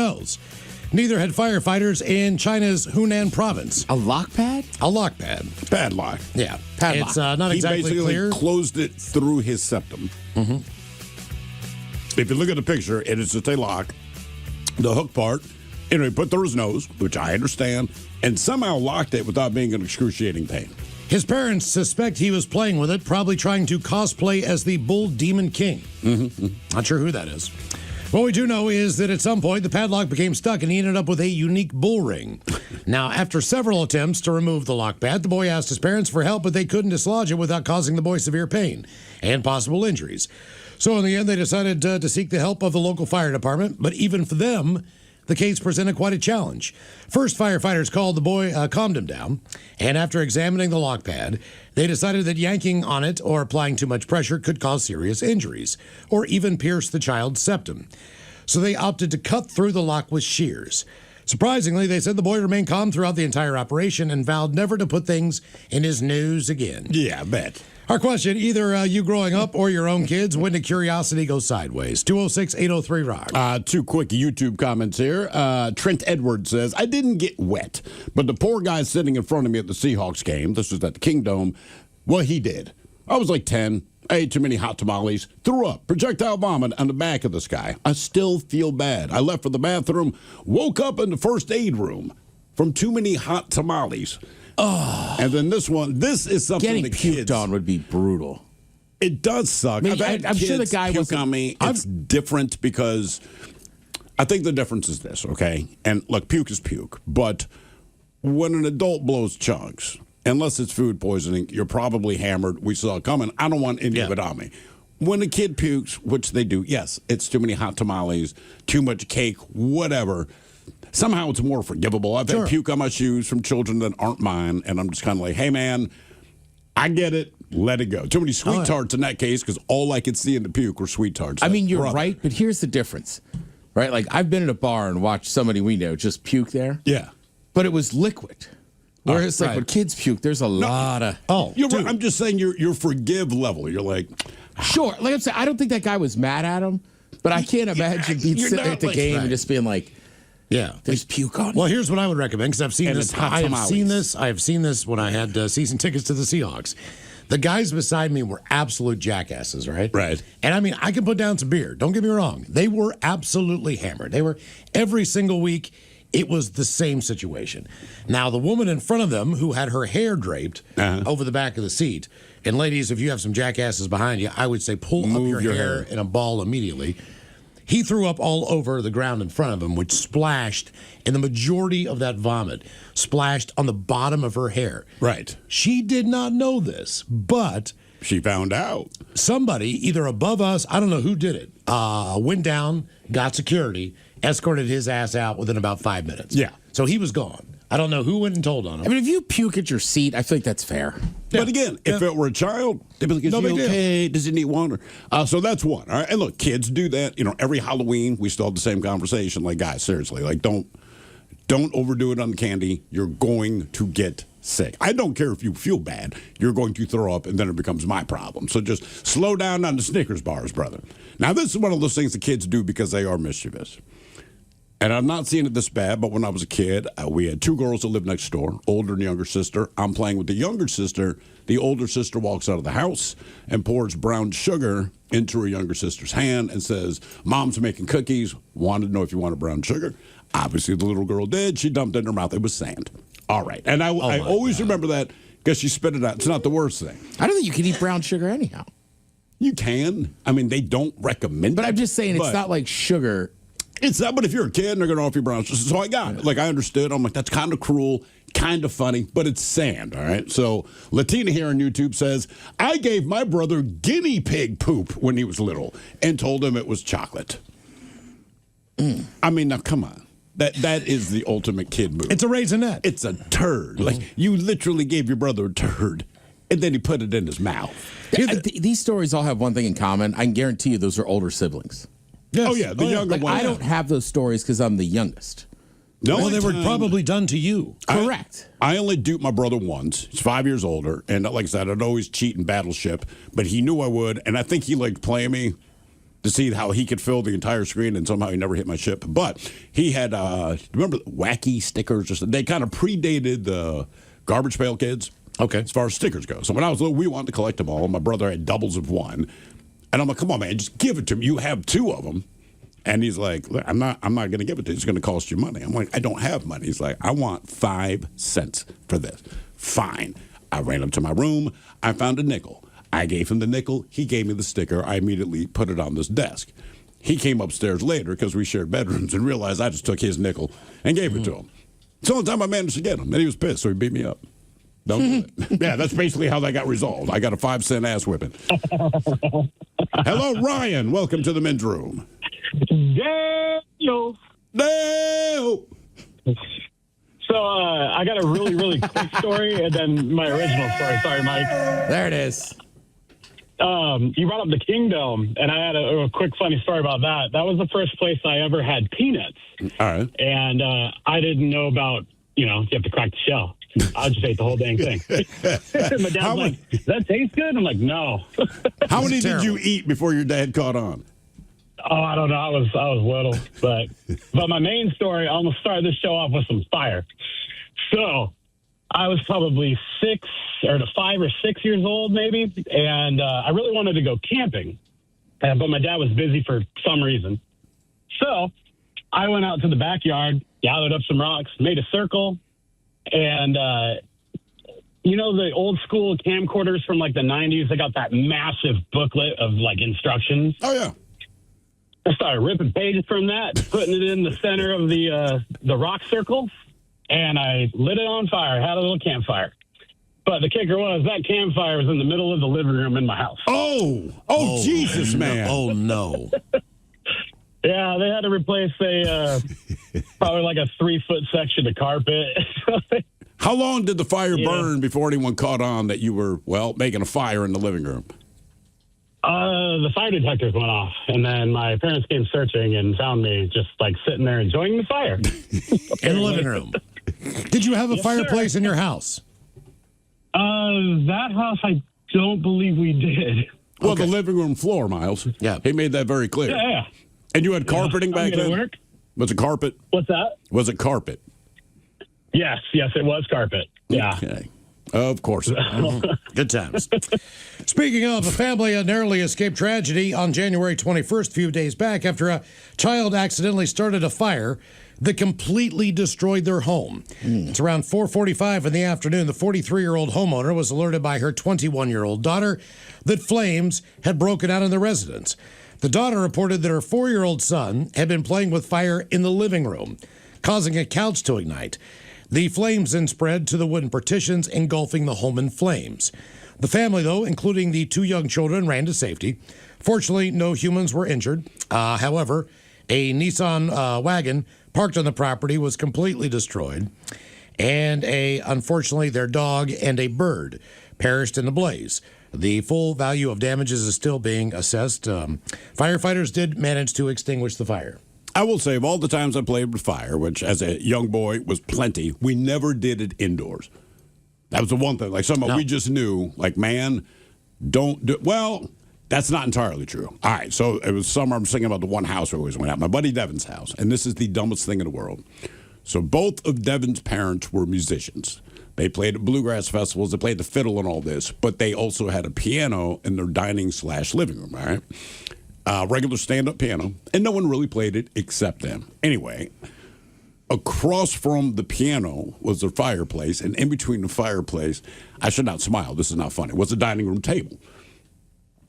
knows. Neither had firefighters in China's Hunan province. A lock pad? A lock pad. Padlock. Yeah. Padlock. It's not He exactly basically clear. closed it through his septum. Mm-hmm. If you look at the picture, it is just a lock. The hook part, he put through his nose, which I understand, and somehow locked it without being in excruciating pain. His parents suspect he was playing with it, probably trying to cosplay as the Bull Demon King. Not sure who that is. What we do know is that at some point the padlock became stuck and he ended up with a unique bull ring. Now, after several attempts to remove the lock pad, the boy asked his parents for help, but they couldn't dislodge it without causing the boy severe pain and possible injuries. So in the end, they decided to seek the help of the local fire department, but even for them, the case presented quite a challenge. First, firefighters called the boy, calmed him down, and after examining the lock pad, they decided that yanking on it or applying too much pressure could cause serious injuries, or even pierce the child's septum. So they opted to cut through the lock with shears. Surprisingly, they said the boy remained calm throughout the entire operation and vowed never to put things in his nose again. Yeah, I bet. Our question, either you growing up or your own kids, when did curiosity go sideways? 206-803-ROCK. Two quick YouTube comments here. Trent Edwards says, I didn't get wet, but the poor guy sitting in front of me at the Seahawks game, this was at the Kingdome, well, he did. I was like 10. I ate too many hot tamales, threw up, projectile vomit on the back of this guy. I still feel bad. I left for the bathroom, woke up in the first aid room from too many hot tamales. Oh. And then this is something Getting that puked kids, on would be brutal. It does suck. I mean, I'm sure the guy puke wasn't- on me. It's different because I think the difference is this, okay? And look, puke is puke, but when an adult blows chunks, unless it's food poisoning, you're probably hammered. We saw it coming. I don't want any of it on me. When a kid pukes, which they do, yes, it's too many hot tamales, too much cake, whatever. Somehow it's more forgivable. I've had puke on my shoes from children that aren't mine, and I'm just kind of like, hey, man, I get it. Let it go. Too many sweet tarts in that case because all I could see in the puke were sweet tarts. I mean, you're right, but here's the difference, right? Like, I've been at a bar and watched somebody we know just puke there. Yeah. But it was liquid. Whereas, like, when kids puke, there's a lot of... You're right. I'm just saying your forgive level. You're like... Sure. Like I'm saying, I don't think that guy was mad at him, but I can't imagine being you're sitting not at the like- game right. and just being like, Yeah. there's puke on Well, you. here's what I would recommend because I've seen And this. it's hot I have tamales. seen this. I have seen this when I had season tickets to the Seahawks. The guys beside me were absolute jackasses, right? Right. And I mean, I can put down some beer. Don't get me wrong. They were absolutely hammered. They were every single week. It was the same situation. Now, the woman in front of them who had her hair draped over the back of the seat, and ladies, if you have some jackasses behind you, I would say pull Move up your your hair in a ball immediately. He threw up all over the ground in front of him, which splashed, and the majority of that vomit splashed on the bottom of her hair. Right. She did not know this, but She found out. somebody, either above us, I don't know who did it, went down, got security, escorted his ass out within about 5 minutes. Yeah. So he was gone. I don't know who went and told on him. I mean, if you puke at your seat, I feel like that's fair. But again, if it were a child, they'd be like, is No he big deal. okay? Does he need water? So that's one. All right. And look, kids do that. You know, every Halloween, we still have the same conversation. Like, guys, seriously, like, don't overdo it on the candy. You're going to get sick. I don't care if you feel bad. You're going to throw up, and then it becomes my problem. So just slow down on the Snickers bars, brother. Now, this is one of those things the kids do because they are mischievous. And I'm not seeing it this bad, but when I was a kid, we had two girls that lived next door, older and younger sister. I'm playing with the younger sister. The older sister walks out of the house and pours brown sugar into her younger sister's hand and says, Mom's making cookies. Wanted to know if you wanted brown sugar. Obviously, the little girl did. She dumped it in her mouth. It was sand. All right. And I always remember that because she spit it out. It's not the worst thing. I don't think you can eat brown sugar anyhow. You can. I mean, they don't recommend But it. I'm just saying, it's not like sugar. It's not, but if you're a kid and they're going to offer you brown sugar, so I got it. Like, I understood. I'm like, that's kind of cruel, kind of funny, but it's sand, all right? So, Latina here on YouTube says, I gave my brother guinea pig poop when he was little and told him it was chocolate. I mean, now, come on. That is the ultimate kid move. It's a raisinette. It's a turd. Like, you literally gave your brother a turd, and then he put it in his mouth. These stories all have one thing in common. I can guarantee you those are older siblings. Yes. Oh, yeah, the younger Like, one. I don't have those stories because I'm the youngest. The Well, only they were time- probably done to you. Correct. I only duped my brother once. He's 5 years older. And like I said, I'd always cheat in Battleship, but he knew I would. And I think he liked playing me. to see how he could fill the entire screen, and somehow he never hit my ship. But he had, remember wacky stickers? They kind of predated the Garbage Pail Kids. Okay. As far as stickers go. So when I was little, we wanted to collect them all. My brother had doubles of one. And I'm like, come on, man, just give it to me. You have two of them. And he's like, look, I'm not going to give it to you. It's going to cost you money. I'm like, I don't have money. He's like, I want 5 cents for this. Fine. I ran up to my room. I found a nickel. I gave him the nickel. He gave me the sticker. I immediately put it on this desk. He came upstairs later because we shared bedrooms and realized I just took his nickel and gave it to him. It's the only time I managed to get him. And he was pissed, so he beat me up. Don't do it. Yeah, that's basically how that got resolved. I got a 5-cent ass whipping. Hello, Ryan. Welcome to the men's room. Daniel. No. So I got a really, really quick story and then my original story. Sorry, Mike. There it is. You brought up the Kingdom, and I had a quick funny story about that. That was the first place I ever had peanuts. All right. And I didn't know about, you have to crack the shell. I just ate the whole dang thing. My dad's like, does that taste good? I'm like, no. How many did you eat before your dad caught on? Oh, I don't know. I was little, but my main story. I'm gonna start this show off with some fire. So, I was probably 5 or 6 years old, maybe, and I really wanted to go camping, but my dad was busy for some reason. So, I went out to the backyard, gathered up some rocks, made a circle, and the old school camcorders from like the 90s. They got that massive booklet of like instructions. Oh yeah. I started ripping pages from that, putting it in the center of the rock circle, and I lit it on fire, had a little campfire. But the kicker was that campfire was in the middle of the living room in my house. Oh, Jesus, man. Oh, no. Yeah, they had to replace probably like a 3-foot section of carpet. How long did the fire burn before anyone caught on that you were, making a fire in the living room? The fire detectors went off, and then my parents came searching and found me just like sitting there enjoying the fire. In the living room. Did you have a fireplace in your house? That house, I don't believe we did. Well, the living room floor, Miles. Yeah. He made that very clear. Yeah. And you had carpeting back then? Work. Was it carpet? What's that? Was it carpet? Yes, it was carpet. Yeah. Okay. Of course. Good times. Speaking of, a family narrowly escaped tragedy on January 21st, a few days back, after a child accidentally started a fire that completely destroyed their home. It's around 4:45 in the afternoon. The 43-year-old homeowner was alerted by her 21-year-old daughter that flames had broken out in the residence. The daughter reported that her 4-year-old son had been playing with fire in the living room, causing a couch to ignite. The flames then spread to the wooden partitions, engulfing the home in flames. The family, though, including the 2 young children, ran to safety. Fortunately, no humans were injured. However, a Nissan wagon parked on the property was completely destroyed. And unfortunately, their dog and a bird perished in the blaze. The full value of damages is still being assessed. Firefighters did manage to extinguish the fire. I will say, of all the times I played with fire, which as a young boy was plenty, we never did it indoors. That was the one thing. Like, we just knew, like, man, don't do. Well, that's not entirely true. All right, so it was summer. I'm thinking about the one house we always went out, my buddy Devin's house. And this is the dumbest thing in the world. So both of Devin's parents were musicians. They played at bluegrass festivals. They played the fiddle and all this, but they also had a piano in their dining/living room, all right? Regular stand-up piano, and no one really played it except them. Anyway, across from the piano was the fireplace, and in between the fireplace, I should not smile, this is not funny, was a dining room table.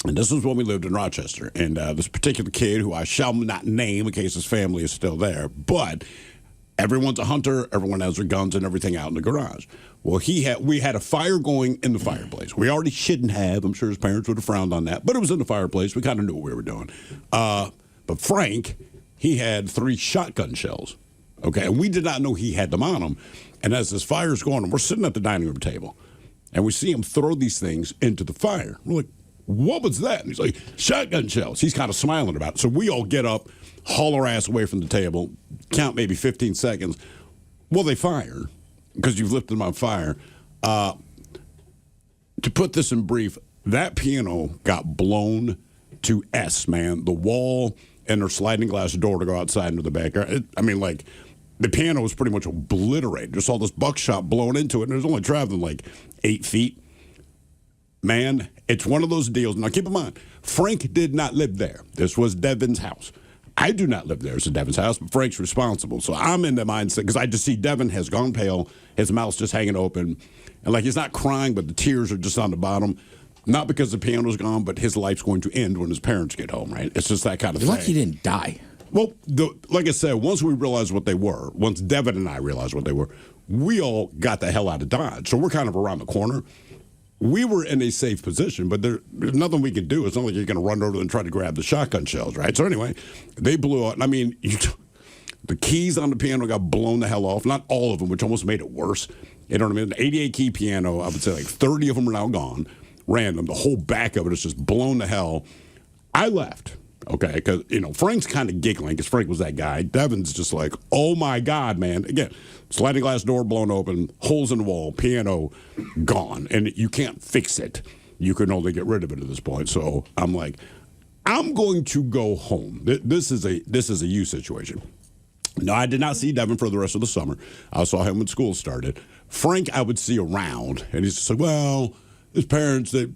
And this was when we lived in Rochester. And this particular kid, who I shall not name in case his family is still there, but everyone's a hunter, everyone has their guns and everything out in the garage. Well, we had a fire going in the fireplace. We already shouldn't have. I'm sure his parents would have frowned on that. But it was in the fireplace. We kind of knew what we were doing. But Frank, he had 3 shotgun shells. Okay, and we did not know he had them on him. And as this fire's going, we're sitting at the dining room table. And we see him throw these things into the fire. We're like, what was that? And he's like, shotgun shells. He's kind of smiling about it. So we all get up, haul our ass away from the table, count maybe 15 seconds. Well, they fire because you've lifted them on fire. To put this in brief, that piano got blown to S, man. The wall and their sliding glass door to go outside into the backyard. Like, the piano was pretty much obliterated. Just all this buckshot blown into it, and it was only traveling like 8 feet. Man, it's one of those deals. Now, keep in mind, Frank did not live there. This was Devin's house. I do not live there. It's Devin's house, but Frank's responsible. So I'm in the mindset, because I just see Devin has gone pale. His mouth's just hanging open. And, like, he's not crying, but the tears are just on the bottom. Not because the piano's gone, but his life's going to end when his parents get home, right? It's just that kind of You're thing. lucky he didn't die. Well, like I said, once we realized what they were, once Devin and I realized what they were, we all got the hell out of Dodge. So we're kind of around the corner. We were in a safe position, but there's nothing we could do. It's not like you're going to run over and try to grab the shotgun shells, right? So anyway, they blew out. The keys on the piano got blown the hell off. Not all of them, which almost made it worse. You know what I mean? An 88-key piano, I would say like 30 of them are now gone. Random. The whole back of it is just blown to hell. I left. Okay, because, Frank's kind of giggling because Frank was that guy. Devin's just like, oh, my God, man. Again, sliding glass door blown open, holes in the wall, piano gone, and you can't fix it. You can only get rid of it at this point. So I'm like, I'm going to go home. This is a you situation. No, I did not see Devin for the rest of the summer. I saw him when school started. Frank, I would see around, and he's just like, well, his parents, they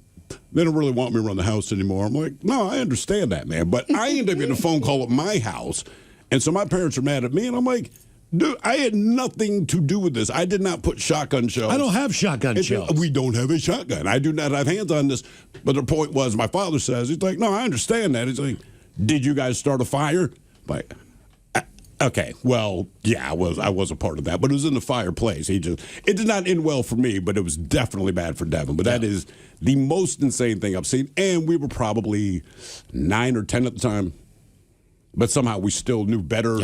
don't really want me around the house anymore. I'm like, no, I understand that, man. But I end up getting a phone call at my house, and so my parents are mad at me, and I'm like, dude, I had nothing to do with this. I did not put shotgun shells. I don't have shotgun shells. We don't have a shotgun. I do not have hands on this. But the point was, my father says, he's like, no, I understand that. He's like, did you guys start a fire? Like, okay, well, yeah, I was a part of that, but it was in the fireplace. It did not end well for me, but it was definitely bad for Devin. But that is the most insane thing I've seen. And we were probably 9 or 10 at the time, but somehow we still knew better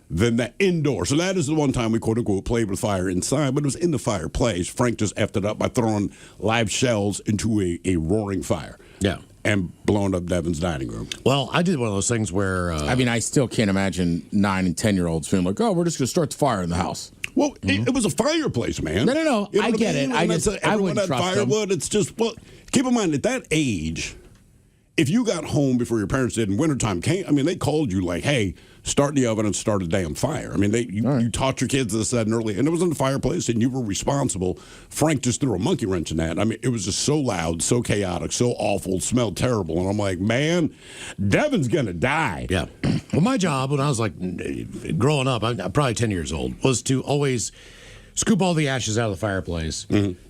than the indoor. So that is the one time we, quote unquote, played with fire inside, but it was in the fireplace. Frank just effed it up by throwing live shells into a roaring fire. Yeah. And blowing up Devin's dining room. Well, I did one of those things where... I still can't imagine 9 and 10-year-olds feeling like, oh, we're just going to start the fire in the house. Well, it was a fireplace, man. No. You know I what get mean? it. I wouldn't had trust firewood. them. It's just, well, keep in mind, at that age, if you got home before your parents did and wintertime came, they called you like, hey, start the oven and start a damn fire. You taught your kids this that and early, and it was in the fireplace, and you were responsible. Frank just threw a monkey wrench in that. It was just so loud, so chaotic, so awful, smelled terrible. And I'm like, man, Devin's going to die. Yeah. Well, my job when I was like growing up, I'm probably 10 years old, was to always scoop all the ashes out of the fireplace,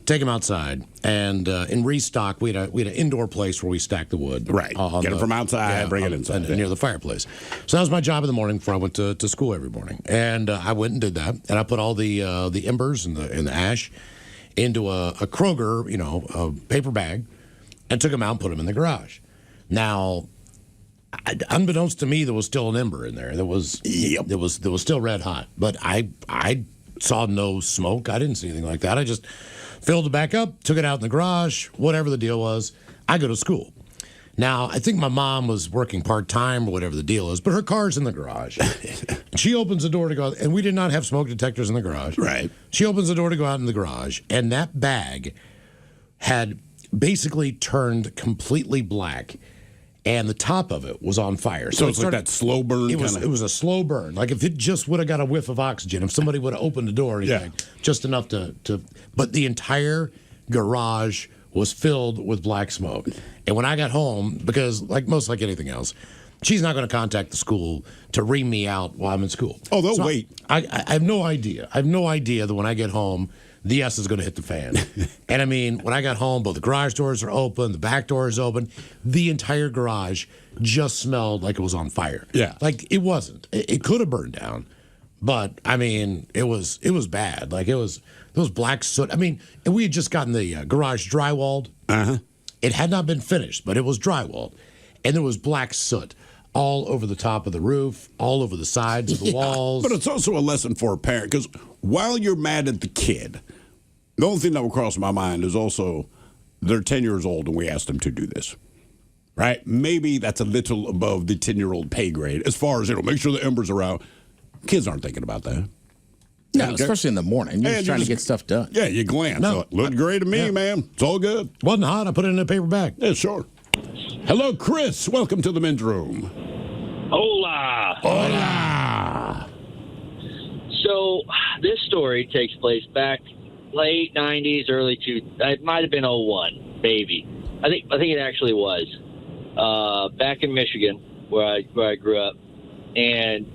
take them outside, and in restock, we had an indoor place where we stacked the wood. Right. Get it from outside, bring it inside. Near the fireplace. So that was my job in the morning before I went to school every morning. And I went and did that, and I put all the embers and the ash into a Kroger, a paper bag, and took them out and put them in the garage. Now, unbeknownst to me, there was still an ember in there. There was still red hot, but I saw no smoke. I didn't see anything like that. I just filled it back up, took it out in the garage, whatever the deal was. I go to school. Now, I think my mom was working part-time or whatever the deal is, but her car's in the garage. She opens the door to go out, and we did not have smoke detectors in the garage. Right. She opens the door to go out in the garage, and that bag had basically turned completely black, and the top of it was on fire. So it's like that slow burn It was a slow burn. Like if it just would have got a whiff of oxygen, if somebody would have opened the door or anything, just enough to. But the entire garage was filled with black smoke. And when I got home, because like anything else, she's not going to contact the school to ream me out while I'm in school. Oh, they'll wait. I have no idea. I have no idea that when I get home, the S is going to hit the fan. And when I got home, both the garage doors are open, the back door is open. The entire garage just smelled like it was on fire. Yeah. Like it wasn't. It could have burned down, but it was bad. Like it was black soot. And we had just gotten the garage drywalled. It had not been finished, but it was drywalled, and there was black soot all over the top of the roof, all over the sides of the walls. But it's also a lesson for a parent, because while you're mad at the kid, the only thing that will cross my mind is also they're 10 years old and we asked them to do this. Right? Maybe that's a little above the 10-year-old pay grade as far as, make sure the embers are out. Kids aren't thinking about that. No, especially in the morning. You're just trying to get stuff done. Yeah, you glance. No, Looked great to me, man. It's all good. Wasn't hot. I put it in a paper bag. Yeah, sure. Hello, Chris. Welcome to the men's room. Hola. Hola. So this story takes place back late 90s, early it might have been 01, maybe. I think it actually was. Back in Michigan, where I grew up, and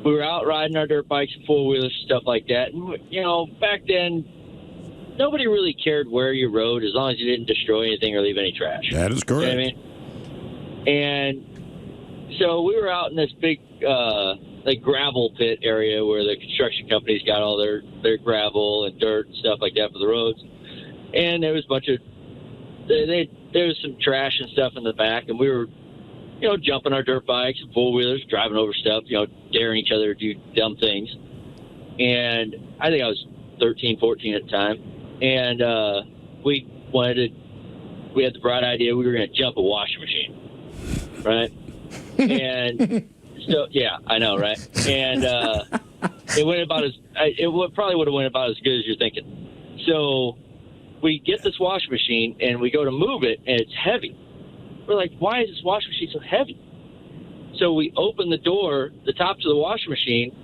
we were out riding our dirt bikes and four-wheelers, stuff like that. And, you know, back then, nobody really cared where you rode as long as you didn't destroy anything or leave any trash. That is correct. You know what I mean? And so we were out in this big like gravel pit area where the construction companies got all their gravel and dirt and stuff like that for the roads. And there was a bunch of there was some trash and stuff in the back, and we were, you know, jumping our dirt bikes and four-wheelers, driving over stuff, you know, daring each other to do dumb things. And I think I was 13, 14 at the time. And we had the bright idea we were going to jump a washing machine, right? And so, yeah, I know, right? And it went about probably would have went about as good as you're thinking. So we get this washing machine and we go to move it, and it's heavy. We're like, why is this washing machine so heavy? So we open the door, the top to the washing machine,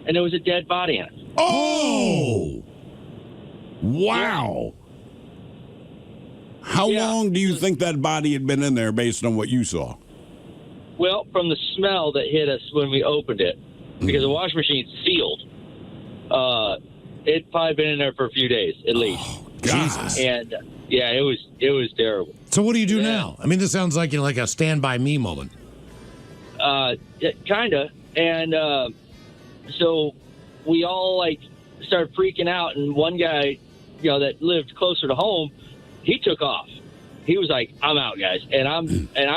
and there was a dead body in it. Oh! Wow. How long do you think that body had been in there based on what you saw? Well, from the smell that hit us when we opened it, because the washing machine's sealed, it'd probably been in there for a few days at least. Jesus. And yeah, it was terrible. So what do you do now? I mean, this sounds like, you know, like a Stand By Me moment. Kinda. And so we all like started freaking out, and one guy, you know, that lived closer to home, he took off. He was like, "I'm out, guys," and I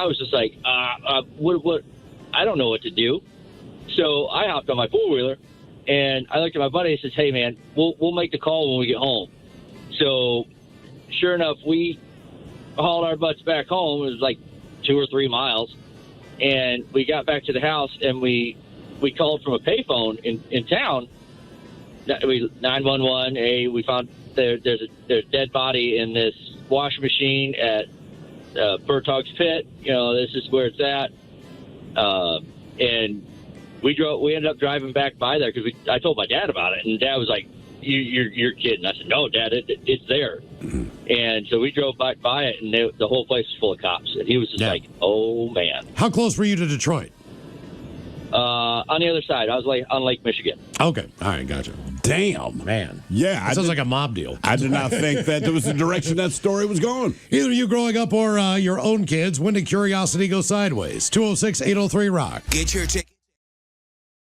was just like, what? I don't know what to do. So I hopped on my four-wheeler, and I looked at my buddy and says, "Hey, man, we'll make the call when we get home." So sure enough, we hauled our butts back home. It was like 2 or 3 miles, and we got back to the house, and we called from a payphone in town. 911. Hey, we found there's a dead body in this washing machine at Bertog's Pit. You know, this is where it's at. And we ended up driving back by there because I told my dad about it, and Dad was like, "You're kidding." I said, "No, Dad, it's there." And so we drove back by it, and the whole place was full of cops. And he was just like, "Oh man." How close were you to Detroit? On the other side, I was like on Lake Michigan. Okay, all right, gotcha. Damn. Man, Yeah. that sounds like a mob deal. I did not think that was the direction that story was going. Either you growing up or your own kids, when did curiosity go sideways? 206-803-ROCK. Get your ticket.